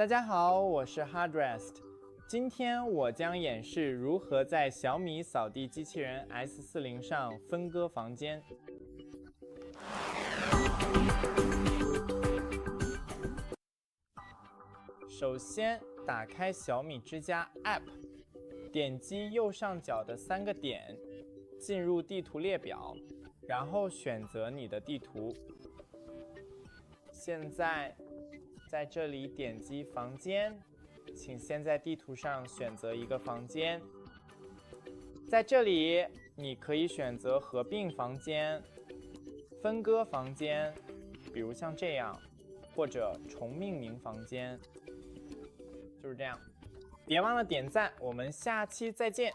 大家好，我是 Hardrest。今天我将演示如何在小米扫地机器人 S40上分割房间。首先，打开小米之家 App， 点击右上角的3个点，进入地图列表，然后选择你的地图。现在，在这里点击房间，请先在地图上选择一个房间。在这里，你可以选择合并房间、分割房间，比如像这样，或者重命名房间，就是这样。别忘了点赞，我们下期再见。